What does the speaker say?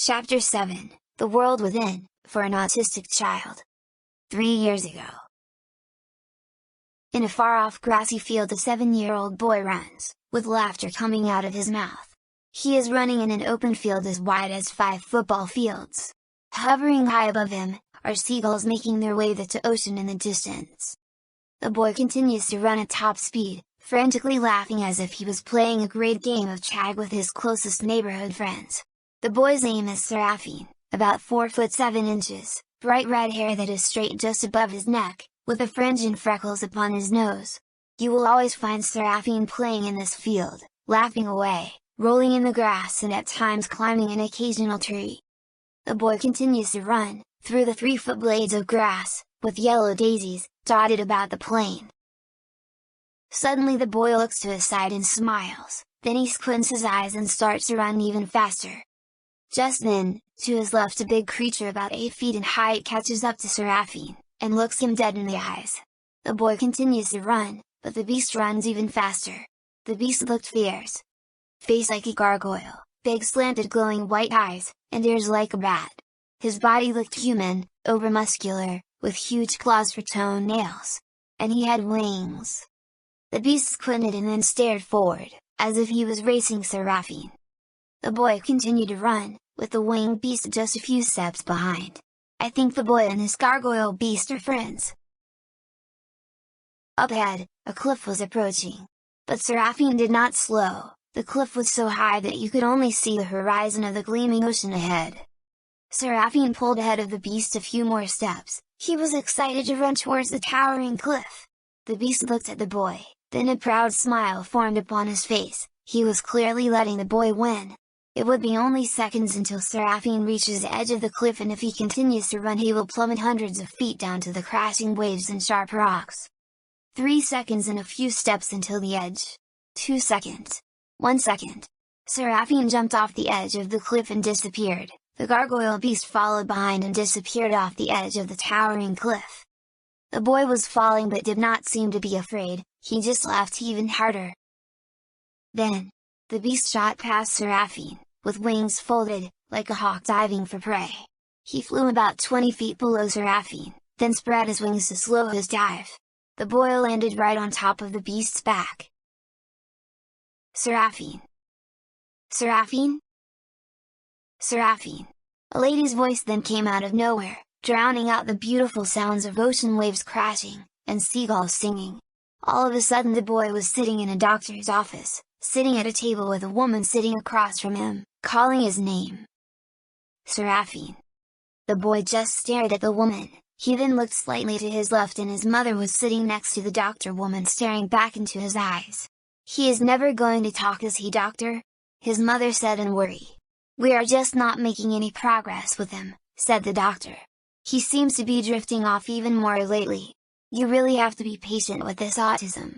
Chapter 7, The World Within, for an Autistic Child. 3 years ago. In a far-off grassy field, a 7-year-old boy runs, with laughter coming out of his mouth. He is running in an open field as wide as 5 football fields. Hovering high above him, are seagulls making their way to ocean in the distance. The boy continues to run at top speed, frantically laughing as if he was playing a great game of tag with his closest neighborhood friends. The boy's name is Seraphine, about 4 foot 7 inches, bright red hair that is straight just above his neck, with a fringe and freckles upon his nose. You will always find Seraphine playing in this field, laughing away, rolling in the grass and at times climbing an occasional tree. The boy continues to run, through the 3-foot blades of grass, with yellow daisies, dotted about the plain. Suddenly the boy looks to his side and smiles, then he squints his eyes and starts to run even faster. Just then, to his left, a big creature about 8 feet in height catches up to Seraphine, and looks him dead in the eyes. The boy continues to run, but the beast runs even faster. The beast looked fierce. Face like a gargoyle, big slanted glowing white eyes, and ears like a bat. His body looked human, over-muscular, with huge claws for toenails. And he had wings. The beast squinted and then stared forward, as if he was racing Seraphine. The boy continued to run, with the winged beast just a few steps behind. I think the boy and this gargoyle beast are friends. Up ahead, a cliff was approaching. But Seraphine did not slow. The cliff was so high that you could only see the horizon of the gleaming ocean ahead. Seraphine pulled ahead of the beast a few more steps. He was excited to run towards the towering cliff. The beast looked at the boy, then a proud smile formed upon his face. He was clearly letting the boy win. It would be only seconds until Seraphine reaches the edge of the cliff, and if he continues to run he will plummet hundreds of feet down to the crashing waves and sharp rocks. 3 seconds and a few steps until the edge. 2 seconds. 1 second. Seraphine jumped off the edge of the cliff and disappeared. The gargoyle beast followed behind and disappeared off the edge of the towering cliff. The boy was falling but did not seem to be afraid, he just laughed even harder. Then, the beast shot past Seraphine, with wings folded, like a hawk diving for prey. He flew about 20 feet below Seraphine, then spread his wings to slow his dive. The boy landed right on top of the beast's back. Seraphine! Seraphine? Seraphine! A lady's voice then came out of nowhere, drowning out the beautiful sounds of ocean waves crashing, and seagulls singing. All of a sudden the boy was sitting in a doctor's office, sitting at a table with a woman sitting across from him, calling his name. Seraphine! The boy just stared at the woman. He then looked slightly to his left and his mother was sitting next to the doctor woman staring back into his eyes. He is never going to talk, is he, doctor? His mother said in worry. We are just not making any progress with him, said the doctor. He seems to be drifting off even more lately. You really have to be patient with this autism.